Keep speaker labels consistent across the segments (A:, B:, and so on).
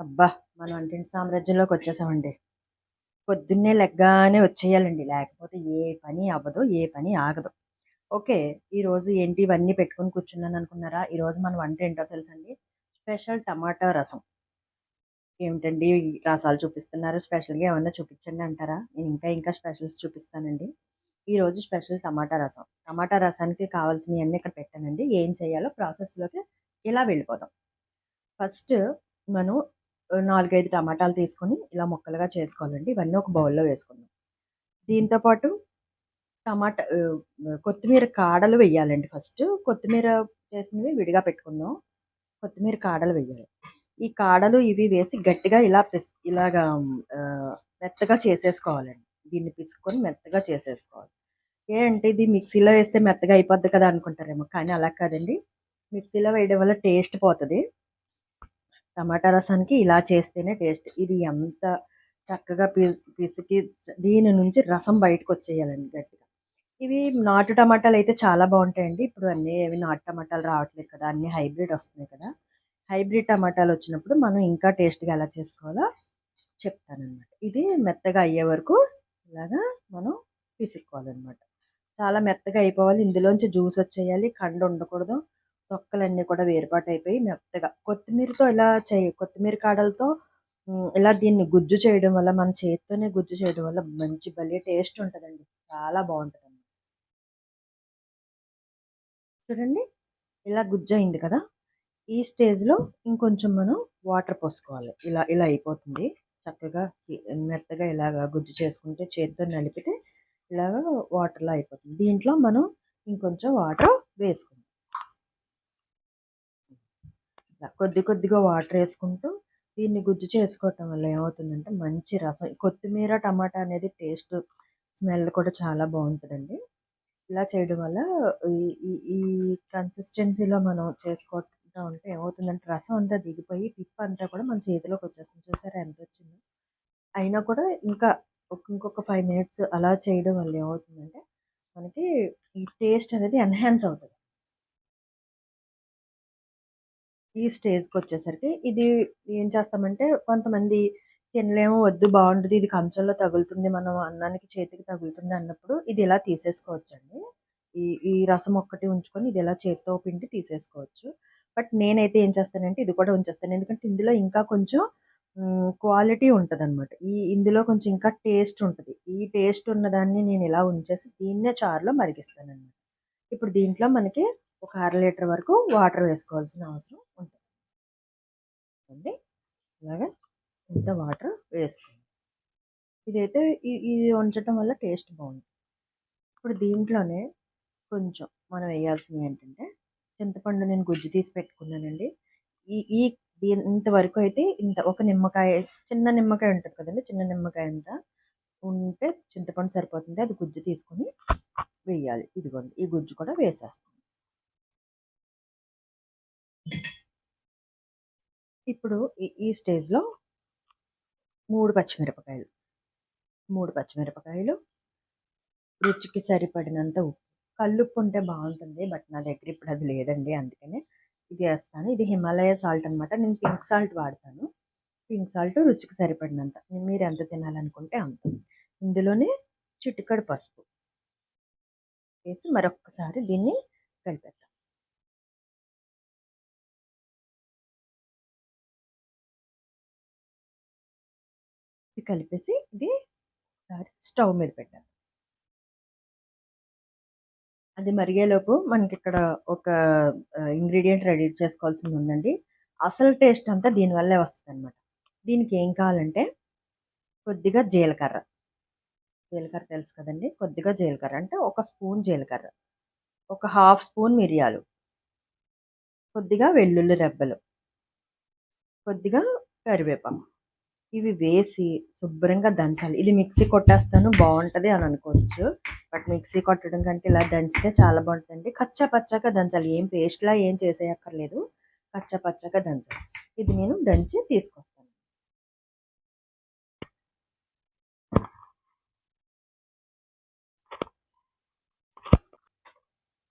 A: అబ్బా! మనం వంటింటి సామ్రాజ్యంలోకి వచ్చేసామండి. పొద్దున్నే లెగ్గానే వచ్చేయాలండి. లేకపోతే ఏ పని అవ్వదు. ఏ పని ఆగదు. ఓకే. ఈరోజు ఏంటి ఇవన్నీ పెట్టుకొని కూర్చున్నాననుకున్నారా? ఈరోజు మన వంట ఏంటో తెలుసండి? స్పెషల్ టమాటా రసం. ఏమిటండి రసాలు చూపిస్తున్నారు? స్పెషల్‌గా ఏమన్నా చూపించండి అంటారా? నేను ఇంకా స్పెషల్స్ చూపిస్తానండి. ఈరోజు స్పెషల్ టమాటా రసం. టమాటా రసానికి కావాల్సినయన్నీ ఇక్కడ పెట్టానండి. ఏం చేయాలో ప్రాసెస్‌లోకి ఇలా వెళ్ళిపోదాం. ఫస్ట్ మనం 4, 5 టమాటాలు తీసుకొని ఇలా ముక్కలుగా చేసుకోవాలండి. ఇవన్నీ ఒక బౌల్‌లో వేసుకుందాం. దీంతో పాటు కొత్తిమీర కాడలు వెయ్యాలండి ఫస్ట్. కొత్తిమీర చేసినవి విడిగా పెట్టుకుందాం. కొత్తిమీర కాడలు వెయ్యాలి. ఈ కాడలు ఇవి వేసి గట్టిగా ఇలాగా మెత్తగా చేసేసుకోవాలండి. దీన్ని పిసుక్కొని మెత్తగా చేసేసుకోవాలి. అంటే ఇది మిక్సీలో వేస్తే మెత్తగా అయిపోద్ది కదా అనుకుంటారేమో! కానీ అలా కాదండి. మిక్సీలో వేయడం వల్ల టేస్ట్ పోతది. టమాటా రసానికి ఇలా చేస్తేనే టేస్ట్. ఇది ఎంత చక్కగా పిసికి దీని నుంచి రసం బయటకొచ్చేయాలండి గట్టిగా. ఇవి నాటు టమాటాలయితే చాలా బావుంటాయండి. ఇప్పుడు ఏవి నాటు టమాటాలు రావట్లేదు కదా! అన్నీ హైబ్రిడ్ వస్తున్నాయి కదా! హైబ్రిడ్ టమాటాలొచ్చినప్పుడు మనం ఇంకా టేస్ట్‌గా ఎలా చేసుకోవాలో చెప్తాననమాట. ఇది మెత్తగా అయ్యే వరకు ఇలాగా మనం పిసుక్కోవాలనమాట. చాలా మెత్తగా అయిపోవాలి. ఇందులోంచి జ్యూస్ వచ్చేయాలి. కండ ఉండకూడదు. తొక్కలన్నీ కూడా వేరుపాటైపోయి మెత్తగా కొత్తిమీర కాడలతో ఇలా దీన్ని గుజ్జు చేయడం వల్ల మన చేత్తోనే గుజ్జు చేయడం వల్ల మంచి భలే టేస్ట్ ఉంటదండి. చాలా బావుంటదండి. చూడండి ఇలా గుజ్జయింది కదా! ఈ స్టేజ్‌లో ఇంకొంచెం మనం వాటర్ పోసుకోవాలి. ఇలా ఇలా అయిపోతుంది. చక్కగా మెత్తగా ఇలాగా గుజ్జు చేసుకుంటే చేత్తో నలిపితే ఇలాగా వాటర్‌లా అయిపోతుంది. దీంట్లో మనం ఇంకొంచెం వాటర్ వేసుకుందాం. ఇలా కొద్దిగా వాటరేసుకుంటూ దీన్ని గుజ్జు చేసుకోవటం వల్ల ఏమవుతుందంటే మంచి రసం కొత్తిమీర, టమాటా అనేది టేస్ట్, స్మెల్ కూడా చాలా బావుంటదండి. ఇలా చేయడం వల్ల ఈ ఈ ఈ కన్సిస్టెన్సీలో మనం చేసుకుంటా ఉంటే ఏమవుతుందంటే రసం అంతా దిగిపోయి పిప్పంతా కూడా మన చేతిలోకొచ్చేస్తుంది. చూసారా ఎంతొచ్చిందో? అయినా కూడా ఇంకొక 5 మినిట్స్ అలా చేయడం వల్ల ఏమవుతుందంటే మనకి ఈ టేస్ట్ అనేది ఎన్హాన్స్ అవుతది. ఈ స్టేజ్‌కొచ్చేసరికి ఇది ఏం చేస్తామంటే కొంతమంది తినలేము, వద్దు బావుండదు, ఇది కంచంలో తగులుతుంది, మనం అన్నానికి చేతికి తగులుతుంది అన్నప్పుడు ఇది ఇలా తీసేసుకోవచ్చండి. ఈ ఈ రసం ఒక్కటి ఉంచుకొని ఇది ఇలా చేత్తో పిండి తీసేసుకోవచ్చు. బట్ నేనైతే ఏం చేస్తానంటే ఇది కూడా ఉంచేస్తాను. ఎందుకంటే ఇందులో ఇంకా కొంచెం క్వాలిటీ ఉంటదనమాట. ఇందులో కొంచెం ఇంకా టేస్ట్ ఉంటది. ఈ టేస్ట్ ఉన్నదాన్ని నేను ఇలా ఉంచేసి దీన్నే చారులో మరిగిస్తాననమాట. ఇప్పుడు దీంట్లో మనకి ఒక 1/2 లీటర్ వరకు వాటర్ వేసుకోవాల్సిన అవసరం ఉంటదండి. ఇలాగా ఇంత వాటర్ వేసుకోవాలి. ఇదైతే ఇది ఉంచటం వల్ల టేస్ట్ బావుంటుంది. ఇప్పుడు దీంట్లోనే కొంచెం మనం వేయాల్సినవి ఏంటంటే చింతపండు నేను గుజ్జు తీసి పెట్టుకున్నానండి. ఈ ఈ ఇంతవరకు అయితే ఒక నిమ్మకాయ, చిన్న నిమ్మకాయ ఉంటది కదండీ! చిన్న నిమ్మకాయ అంత ఉంటే చింతపండు సరిపోతుంది. అది గుజ్జు తీసుకొని వేయాలి. ఇదిగోండి ఈ గుజ్జు కూడా వేసేస్తాను. ఇప్పుడు ఈ స్టేజ్‌లో 3 పచ్చిమిరపకాయలు, రుచికి సరిపడినంత ఉప్పు. కల్లుప్పు ఉంటే బావుంటుంది. బట్ నా దగ్గర ఇప్పుడు అది లేదండి. అందుకనే ఇది ఏస్తాను. ఇది హిమాలయ సాల్ట్ అనమాట. నేను పింక్ సాల్ట్ వాడతాను. పింక్ సాల్ట్ రుచికి సరిపడినంత. మీరెంత తినాలనుకుంటే అంత. ఇందులోనే చిటికెడు పసుపు వేసి మరొక్కసారి దీన్ని కలిపేద్దాం. ఇది కలిపేసి ఇది ఒకసారి స్టవ్ మీద పెట్టాలి. అది మరిగేలోపు మనకిక్కడ ఒక ఇంగ్రీడియంట్ రెడీ చేసుకోవాల్సింది ఉందండి. అసలు టేస్ట్ అంతా దీనివల్లే వస్తదనమాట. దీనికి ఏం కావాలంటే కొద్దిగా జీలకర్ర. జీలకర్ర తెలుసు కదండీ! కొద్దిగా జీలకర్ర అంటే ఒక స్పూన్ జీలకర్ర, ఒక హాఫ్ స్పూన్ మిరియాలు, కొద్దిగా వెల్లుల్లి రెబ్బలు, కొద్దిగా కరివేపాకు. ఇవి వేసి శుభ్రంగా దంచాలి. ఇది మిక్సీ కొట్టేస్తాను బావుంటది అని అనుకోవచ్చు. బట్ మిక్సీ కొట్టడం కంటే ఇలా దంచితే చాలా బావుంటదండి. కచ్చా పచ్చాగా దంచాలి. ఏం పేస్ట్‌లా ఏం చేసేయక్కర్లేదు. కచ్చా పచ్చాగా దంచాలి. ఇది నేను దంచి తీసుకొస్తాను.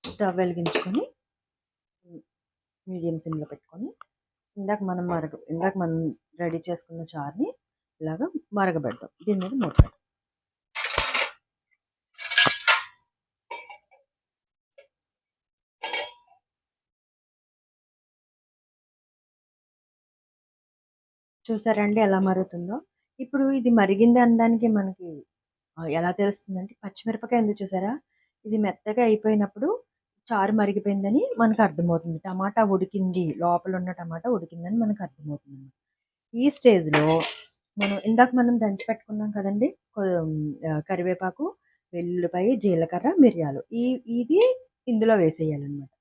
A: స్టవ్ వెలిగించుకొని మీడియం సిమ్‌లో పెట్టుకొని ఇందాక మనం రెడీ చేసుకున్న చారుని ఇలాగా మరగబెడతాం. దీని మీద మూత పెడతాం. చూసారండి ఎలా మరుగుతుందో? ఇప్పుడు ఇది మరిగింది అనడానికి మనకి ఎలా తెలుస్తుందంటే పచ్చిమిరపకాయ ఉంది చూసారా? ఇది మెత్తగా అయిపోయినప్పుడు చారు మరిగిపోయిందని మనకు అర్థమవుతుంది. టమాటా ఉడికింది, లోపల ఉన్న టమాటా ఉడికిందని మనకు అర్థమవుతుంది. ఈ స్టేజ్‌లో మనం దంచి పెట్టుకున్నాం కదండీ! కరివేపాకు, వెల్లుల్లిపాయ, జీలకర్ర, మిరియాలు ఇది ఇందులో వేసేయాలన్నమాట.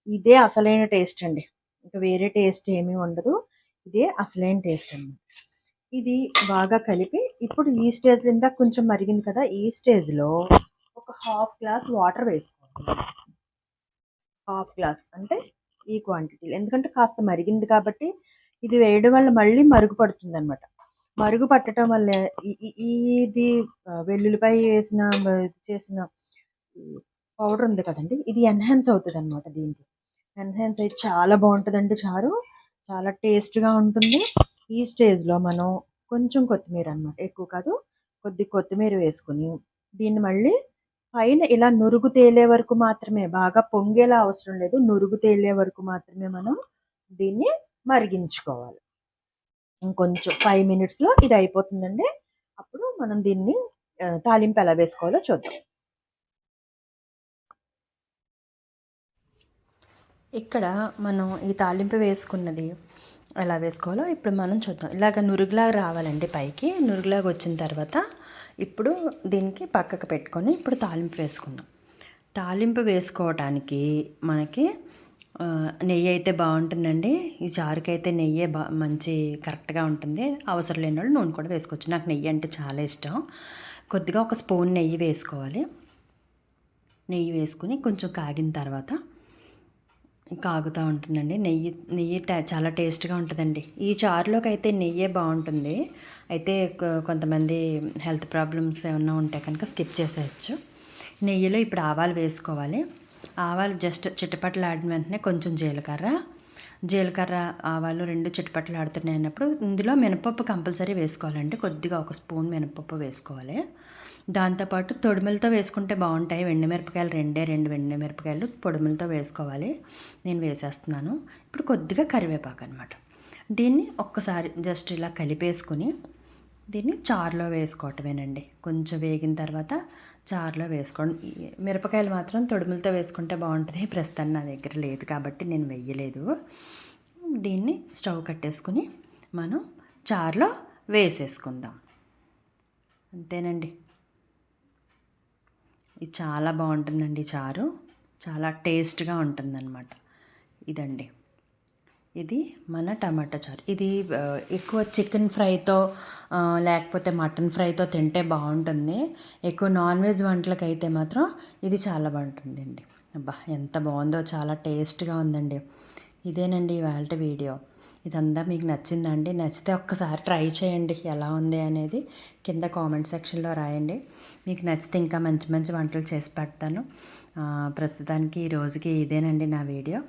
A: ఇదే అసలైన టేస్ట్ అండి. ఇంక వేరే టేస్ట్ ఏమీ ఉండదు. ఇదే అసలైన టేస్ట్ అన్నమాట. ఇది బాగా కలిపి ఇప్పుడు ఈ స్టేజ్‌లో ఇందాక కొంచెం మరిగింది కదా! ఈ స్టేజ్‌లో ఒక హాఫ్ గ్లాస్ వాటర్ వేసుకోవాలి. హాఫ్ గ్లాస్ అంటే ఈ క్వాంటిటీలో. ఎందుకంటే కాస్త మరిగింది కాబట్టి ఇది వేయడం వల్ల మళ్ళీ మరుగు పడుతుందన్నమాట. మరుగు పట్టడం వల్ల ఇది వెల్లుల్లిపాయ చేసిన పౌడర్ ఉంది కదండీ! ఇది ఎన్హాన్స్ అవుతదన్నమాట దీనికి. ఎన్హాన్స్ అయ్యి చాలా బావుంటదండి చారు. చాలా టేస్ట్‌గా ఉంటుంది. ఈ స్టేజ్‌లో మనం కొంచెం కొత్తిమీర అన్నమాట. ఎక్కువ కాదు. కొద్ది కొత్తిమీర వేసుకొని దీన్ని మళ్ళీ పైన ఇలా నురుగు తేలే వరకు మాత్రమే, బాగా పొంగేలా అవసరం లేదు. నురుగు తేలే వరకు మాత్రమే మనం దీన్ని మరిగించుకోవాలి. ఇంకొంచెం 5 మినిట్స్‌లో ఇది అయిపోతుందండి. అప్పుడు మనం దీన్ని తాలింపు ఎలా వేసుకోవాలో చూద్దాం. ఇక్కడ మనం ఈ తాలింపు వేసుకున్నది ఎలా వేసుకోవాలో ఇప్పుడు మనం చూద్దాం. ఇలాగ నురుగులాగా రావాలండి పైకి. నురుగులాగా వచ్చిన తర్వాత ఇప్పుడు దీనికి పక్కకు పెట్టుకొని ఇప్పుడు తాలింపు వేసుకుందాం. తాలింపు వేసుకోవటానికి మనకి నెయ్యి అయితే బాగుంటుందండి. ఈ చారుకి అయితే నెయ్యే మంచి కరెక్ట్గా ఉంటుంది. అవసరం లేని వాళ్ళు నూనె కూడా వేసుకోవచ్చు. నాకు నెయ్యి అంటే చాలా ఇష్టం. కొద్దిగా ఒక స్పూన్ నెయ్యి వేసుకోవాలి. నెయ్యి వేసుకుని కొంచెం కాగిన తర్వాత కాగుతూ ఉంటుందండి. నెయ్యి చాలా టేస్ట్గా ఉంటుందండి. ఈ చారులోకి అయితే నెయ్యే బాగుంటుంది. అయితే కొంతమంది హెల్త్ ప్రాబ్లమ్స్ ఏమన్నా ఉంటే కనుక స్కిప్ చేసేయచ్చు. నెయ్యిలో ఇప్పుడు ఆవాలు వేసుకోవాలి. ఆవాలు జస్ట్ చిటపటలాడిన వెంటనే కొంచెం జీలకర్ర ఆవాలు 2 చిటపటలాడుతున్నాయి అన్నప్పుడు ఇందులో మినపప్పు కంపల్సరీ వేసుకోవాలండి. కొద్దిగా ఒక స్పూన్ మినపప్పు వేసుకోవాలి. దాంతోపాటు తొడిమలతో వేసుకుంటే బాగుంటాయి. ఎండుమిరపకాయలు 2 ఎండుమిరపకాయలు పొడిమలతో వేసుకోవాలి. నేను వేసేస్తున్నాను. ఇప్పుడు కొద్దిగా కరివేపాకు అనమాట. దీన్ని ఒక్కసారి జస్ట్ ఇలా కలిపేసుకుని దీన్ని చారులో వేసుకోవటమేనండి. కొంచెం వేగిన తర్వాత చారులో వేసుకోండి. మిరపకాయలు మాత్రం తొడిమలతో వేసుకుంటే బాగుంటుంది. ప్రస్తుతం నా దగ్గర లేదు కాబట్టి నేను వేయలేదు. దీన్ని స్టవ్ కట్టేసుకుని మనం చారులో వేసేసుకుందాం. అంతేనండి. ఇది చాలా బాగుంటుందండి చారు. చాలా టేస్ట్గా ఉంటుందన్నమాట. ఇదండి, ఇది మన టమాటా చారు. ఇది ఎక్కువ చికెన్ ఫ్రైతో లేకపోతే మటన్ ఫ్రైతో తింటే బాగుంటుంది. ఎక్కువ నాన్ వెజ్ వంటలకైతే మాత్రం ఇది చాలా బాగుంటుందండి. అబ్బా ఎంత బాగుందో, చాలా టేస్ట్గా ఉందండి. ఇదేనండి ఇవాళ వీడియో. ఇదంతా మీకు నచ్చిందండి? నచ్చితే ఒక్కసారి ట్రై చేయండి. ఎలా ఉంది అనేది కింద కామెంట్ సెక్షన్లో రాయండి. మీకు నచ్చితే ఇంకా మంచి మంచి వంటలు చేసి పెడతాను. ప్రస్తుతానికి ఈ రోజుకి ఇదేనండి నా వీడియో.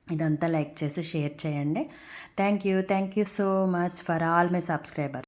A: ఇదంతా లైక్ చేసి షేర్ చేయండి. Thank you so much for all my subscribers.